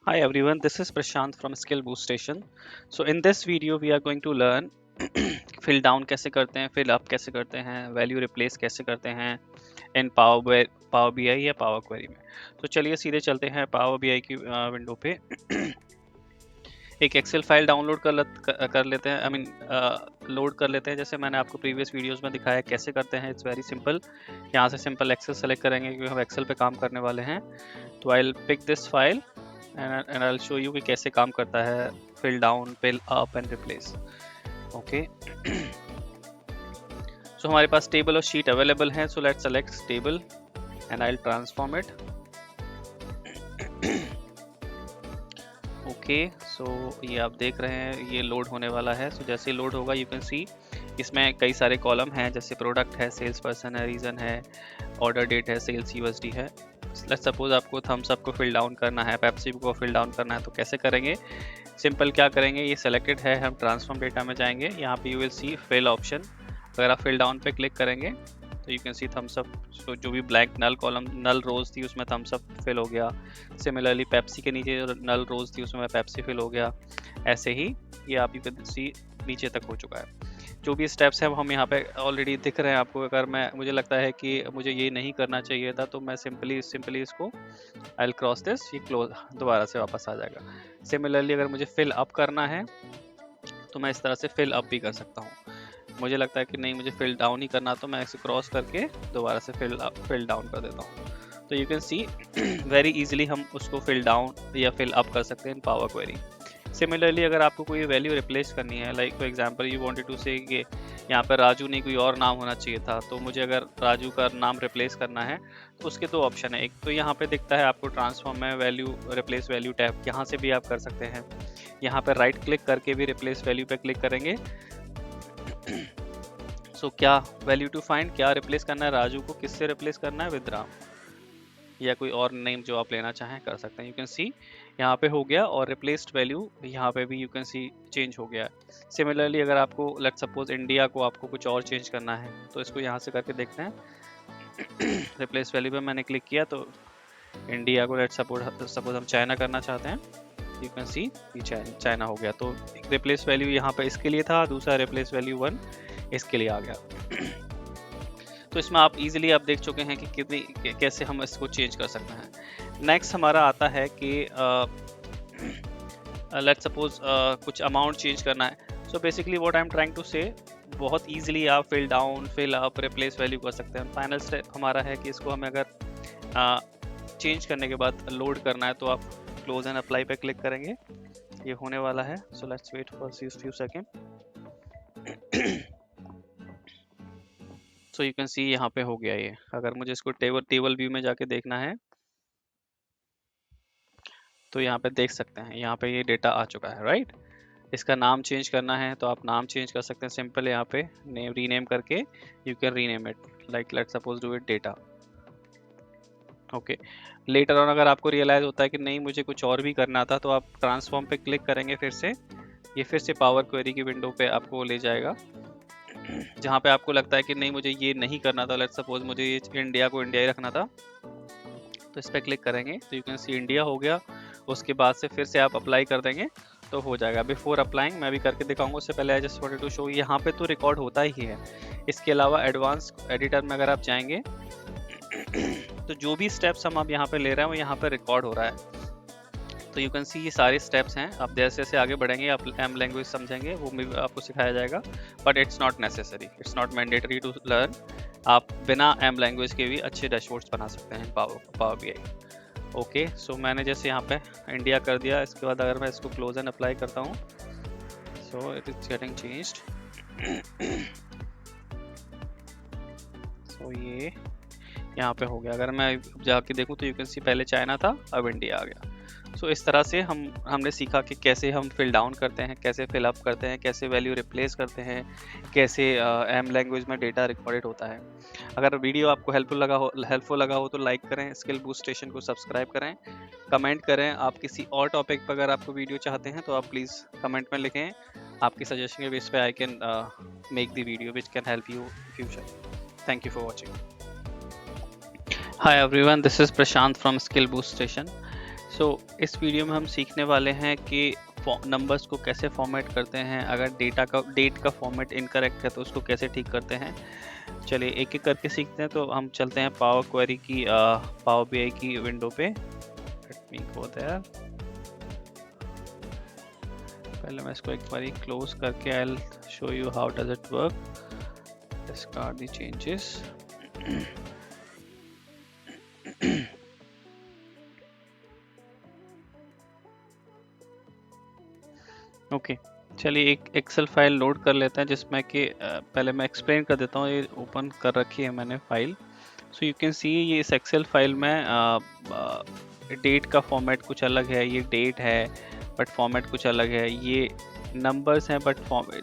Hi everyone, this is Prashant from Skill Boost Station. So in this video we are going to learn fill down कैसे करते हैं, fill up कैसे करते हैं, value replace कैसे करते हैं इन Power BI या Power Query में। तो चलिए सीधे चलते हैं Power BI की विंडो पे। एक एक्सेल फाइल डाउनलोड कर लेते हैं, लोड कर लेते हैं, जैसे मैंने आपको प्रीवियस वीडियोस में दिखाया कैसे करते हैं। It's very simple. यहाँ से सिंपल एक्सेल सेलेक्ट करेंगे क्योंकि हम एक्सेल पे काम करने वाले हैं। तो I will pick this file and I will show you कि कैसे काम करता है fill down, fill up and replace. Okay, so हमारे पास टेबल और शीट अवेलेबल है। So let's select table and I will transform it. Okay, so ये आप देख रहे हैं ये लोड होने वाला है। सो जैसे लोड होगा यू कैन सी इसमें कई सारे कॉलम हैं, जैसे प्रोडक्ट है, सेल्स पर्सन है, रीज़न है, ऑर्डर डेट है, सेल्स यूएसडी है। लेट्स सपोज आपको थम्स अप को फिल डाउन करना है, पेप्सी को फिल डाउन करना है, तो कैसे करेंगे? सिंपल क्या करेंगे, ये सेलेक्टेड है, हम ट्रांसफॉर्म डेटा में जाएंगे, यहाँ पे you will see fill option. अगर आप फिल डाउन पे क्लिक करेंगे तो you can see thumbs up. So जो भी ब्लैंक नल कॉलम, नल रोज थी उसमें थम्स अप फिल हो गया। सिमिलरली पेप्सी के नीचे जो नल रोज थी उसमें पेप्सी फिल हो गया। ऐसे ही ये आप यू कैन सी नीचे तक हो चुका है। जो भी स्टेप्स हैं वो हम यहाँ पे ऑलरेडी दिख रहे हैं आपको। अगर मुझे लगता है कि मुझे ये नहीं करना चाहिए था तो मैं सिंपली इसको आई विल क्रॉस दिस, ये क्लोज दोबारा से वापस आ जाएगा। सिमिलरली अगर मुझे फिल अप करना है तो मैं इस तरह से फिल अप भी कर सकता हूँ। मुझे लगता है कि नहीं, मुझे फिल डाउन ही करना, तो मैं इसे क्रॉस करके दोबारा से फिल डाउन कर देता हूँ। तो you can C very easily हम उसको फिल डाउन या फिल अप कर सकते हैं इन पावर क्वेरी। सिमिलरली अगर आपको कोई वैल्यू रिप्लेस करनी है, like for example you wanted to say कि यहाँ पर राजू नहीं कोई और नाम होना चाहिए था, तो मुझे अगर राजू का नाम रिप्लेस करना है तो उसके दो ऑप्शन है। एक तो यहाँ पे दिखता है आपको ट्रांसफॉर्म में वैल्यू रिप्लेस वैल्यू टैब, यहाँ से भी आप कर सकते हैं। यहाँ पर राइट क्लिक करके भी रिप्लेस वैल्यू पे क्लिक करेंगे। सो क्या वैल्यू टू फाइंड, क्या रिप्लेस करना है, राजू को किससे रिप्लेस करना है, विद राम, या कोई और नेम जो आप लेना चाहें कर सकते हैं। यू कैन सी यहाँ पे हो गया, और रिप्लेस्ड वैल्यू यहाँ पे भी यू कैन सी चेंज हो गया। सिमिलरली अगर आपको लेट्स सपोज इंडिया को आपको कुछ और चेंज करना है तो इसको यहाँ से करके देखते हैं। रिप्लेस वैल्यू पे मैंने क्लिक किया तो इंडिया को लेट्स सपोज हम चाइना करना चाहते हैं, यू कैन सी चाइना हो गया। तो रिप्लेस वैल्यू यहाँ पे इसके लिए था, दूसरा रिप्लेस वैल्यू 1 इसके लिए आ गया। तो इसमें आप इजीली आप देख चुके हैं कि कितनी कैसे हम इसको चेंज कर सकते हैं। नेक्स्ट हमारा आता है कि लेट्स सपोज कुछ अमाउंट चेंज करना है। So basically what I am trying to say, बहुत इजीली आप fill down, fill up, replace value कर सकते हैं। फाइनल स्टेप हमारा है कि इसको हमें अगर चेंज करने के बाद लोड करना है तो आप क्लोज एंड अप्लाई पे क्लिक करेंगे, ये होने वाला है। So let's wait for few second. So you can see यहाँ पे हो गया ये। अगर मुझे इसको टेबल व्यू में जाके देखना है तो यहाँ पे देख सकते हैं, यहाँ पे ये डेटा आ चुका है, राइट। इसका नाम चेंज करना है तो आप नाम चेंज कर सकते हैं सिंपल, यहाँ पे नेम रीनेम करके you can rename it, like let's suppose do it data. Okay, later on अगर आपको रियलाइज होता है कि नहीं मुझे कुछ और भी करना था तो आप ट्रांसफॉर्म पे क्लिक करेंगे फिर से, ये फिर से पावर क्वेरी की विंडो पे आपको ले जाएगा जहाँ पे आपको लगता है कि नहीं मुझे ये नहीं करना था। लेट्स सपोज मुझे ये इंडिया को इंडिया ही रखना था, तो इस पर क्लिक करेंगे तो यू कैन सी इंडिया हो गया। उसके बाद से फिर से आप अप्लाई कर देंगे तो हो जाएगा। बिफोर अप्लाइंग मैं भी करके दिखाऊंगा, उससे पहले I just wanted to show, यहाँ पे तो रिकॉर्ड होता ही है। इसके अलावा एडवांस एडिटर में अगर आप जाएंगे तो जो भी स्टेप्स हम आप यहाँ पे ले रहे हैं वो यहाँ पे रिकॉर्ड हो रहा है। तो यू कैन सी ये सारे स्टेप्स हैं। आप जैसे जैसे आगे बढ़ेंगे आप एम लैंग्वेज समझेंगे, वो भी आपको सिखाया जाएगा, but it's not necessary, it's not mandatory to learn. आप बिना एम लैंग्वेज के भी अच्छे डैशबोर्ड्स बना सकते हैं पावर बीआई। ओके, सो मैंने जैसे यहाँ पे इंडिया कर दिया, इसके बाद अगर मैं इसको क्लोज एंड अप्लाई करता हूँ so it is getting changed. So ये यहाँ पे हो गया। अगर मैं जाके देखूँ तो यू कैन सी पहले चाइना था, अब इंडिया आ गया। सो इस तरह से हमने सीखा कि कैसे हम फिल डाउन करते हैं, कैसे फिल अप करते हैं, कैसे वैल्यू रिप्लेस करते हैं, कैसे एम लैंग्वेज में डेटा रिकॉर्डेड होता है। अगर वीडियो आपको हेल्पफुल लगा हो तो लाइक करें, स्किल बूस्ट स्टेशन को सब्सक्राइब करें, कमेंट करें। आप किसी और टॉपिक पर अगर आपको वीडियो चाहते हैं तो आप प्लीज़ कमेंट में लिखें। आपकी सजेशन के बेस पे I can make the video which can help you future. Thank you for watching. Hi everyone, this is Prashant from Skill Boost Station. इस वीडियो में हम सीखने वाले हैं कि नंबर्स को कैसे फॉर्मेट करते हैं, अगर डेट का फॉर्मेट इनकरेक्ट है तो उसको कैसे ठीक करते हैं। चलिए एक एक करके सीखते हैं। तो हम चलते हैं पावर क्वेरी की पावर बीआई की विंडो पे। Let me go there. पहले मैं इसको एक बार क्लोज करके I will show you how does it work. Discard the changes. Okay चलिए एक एक्सेल फाइल लोड कर लेते हैं जिसमें कि पहले मैं एक्सप्लेन कर देता हूँ। ये ओपन कर रखी है मैंने फाइल। सो यू कैन सी ये इस एक्सेल फाइल में डेट का फॉर्मेट कुछ अलग है। ये डेट है बट फॉर्मेट कुछ अलग है। ये नंबर्स हैं but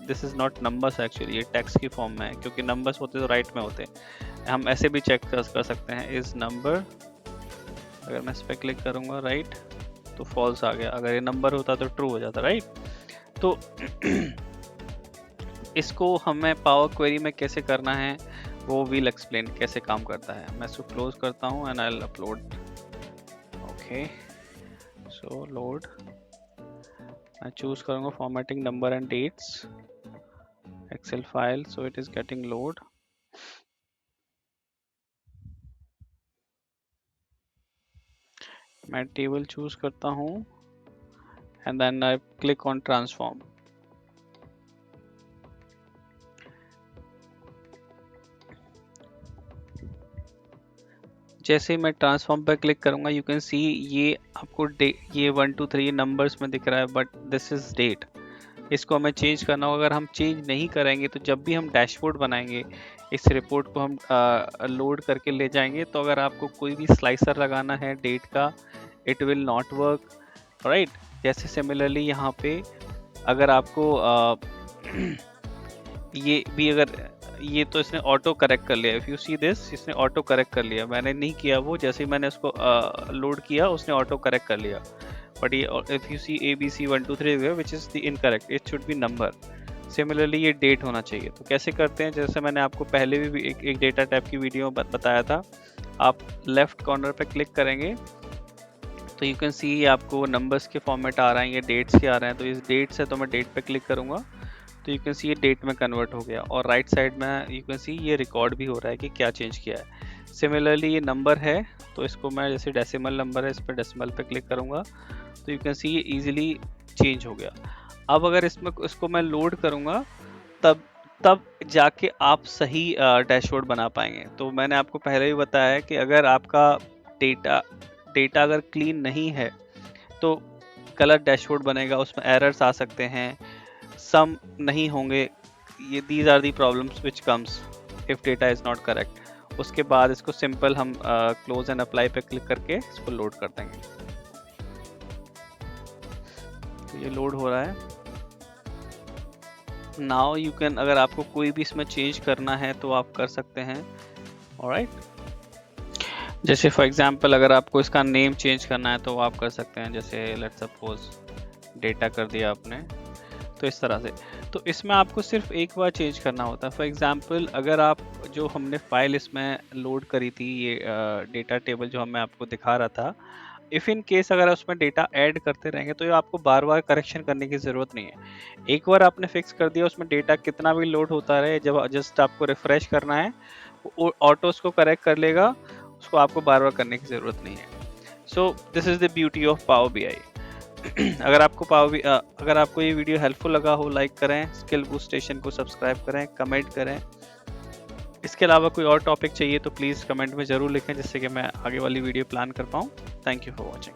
this is not numbers actually, ये टेक्स्ट की फॉर्म में है, क्योंकि नंबर्स होते तो राइट में होते। हम ऐसे भी चेक कर सकते हैं इज नंबर। अगर मैं इस पर क्लिक करूँगा राइट तो फॉल्स आ गया, अगर ये नंबर होता तो ट्रू हो जाता राइट। तो इसको हमें पावर क्वेरी में कैसे करना है वो विल एक्सप्लेन कैसे काम करता है। मैं इसको क्लोज करता हूँ and I will upload. Okay so load, मैं चूज करूँगा formatting number and dates excel file. So it is getting load. मैं टेबल चूज करता हूँ and then I click on transform. जैसे ही मैं ट्रांसफॉर्म पर क्लिक करूंगा यू कैन सी ये आपको ये 1 2 3 नंबर्स में दिख रहा है बट दिस इज डेट। इसको हमें चेंज करना होगा। अगर हम चेंज नहीं करेंगे तो जब भी हम डैशबोर्ड बनाएंगे इस रिपोर्ट को हम लोड करके ले जाएंगे, तो अगर आपको कोई भी स्लाइसर लगाना है डेट का it will not work right. जैसे सिमिलरली यहाँ पे अगर आपको ये भी अगर ये तो इसने ऑटो करेक्ट कर लिया। इफ़ यू सी दिस, इसने ऑटो करेक्ट कर लिया, मैंने नहीं किया वो, जैसे ही मैंने इसको लोड किया उसने ऑटो करेक्ट कर लिया। बट ये if you see ABC 1 2 3 which is the incorrect, it should be number. Similarly ये डेट होना चाहिए। तो कैसे करते हैं, जैसे मैंने आपको पहले भी एक डेटा टाइप की वीडियो बताया था। आप लेफ्ट कॉर्नर पे क्लिक करेंगे तो यू कैन सी आपको नंबर्स के फॉर्मेट आ रहे हैं, ये डेट्स के आ रहे हैं। तो इस डेट से तो मैं डेट पे क्लिक करूँगा तो यू कैन सी ये डेट में कन्वर्ट हो गया, और राइट साइड में यू कैन सी ये रिकॉर्ड भी हो रहा है कि क्या चेंज किया है। सिमिलरली ये नंबर है तो इसको मैं जैसे डेसिमल नंबर है इस पर डेसिमल पे क्लिक करूँगा तो यू कैन सी ये ईजिली चेंज हो गया। अब अगर इसको मैं लोड करूँगा तब जाके आप सही डैशबोर्ड बना पाएंगे। तो मैंने आपको पहले ही बताया है कि अगर आपका डेटा अगर क्लीन नहीं है तो गलत डैशबोर्ड बनेगा, उसमें एरर्स आ सकते हैं, सम नहीं होंगे। ये these are the problems which comes if data is not correct. उसके बाद इसको सिंपल हम क्लोज एंड अप्लाई पे क्लिक करके इसको लोड कर देंगे। तो ये लोड हो रहा है नाउ। यू कैन, अगर आपको कोई भी इसमें चेंज करना है तो आप कर सकते हैं। ऑलराइट, जैसे फॉर एग्जांपल अगर आपको इसका नेम चेंज करना है तो आप कर सकते हैं। जैसे लेट्स सपोज डेटा कर दिया आपने, तो इस तरह से। तो इसमें आपको सिर्फ एक बार चेंज करना होता है। फॉर एग्जांपल अगर आप जो हमने फाइल इसमें लोड करी थी, ये डेटा टेबल जो मैं आपको दिखा रहा था, इफ़ इन केस अगर उसमें डेटा ऐड करते रहेंगे तो ये आपको बार बार करेक्शन करने की ज़रूरत नहीं है। एक बार आपने फिक्स कर दिया, उसमें डेटा कितना भी लोड होता रहे, जब जस्ट आपको रिफ्रेश करना है ऑटो उसको करेक्ट कर लेगा, उसको आपको बार बार करने की ज़रूरत नहीं है। So this is the beauty of power BI. अगर आपको ये वीडियो हेल्पफुल लगा हो, लाइक करें, स्किल बूस्ट स्टेशन को सब्सक्राइब करें, कमेंट करें। इसके अलावा कोई और टॉपिक चाहिए तो प्लीज़ कमेंट में ज़रूर लिखें, जिससे कि मैं आगे वाली वीडियो प्लान कर पाऊँ। Thank you for watching.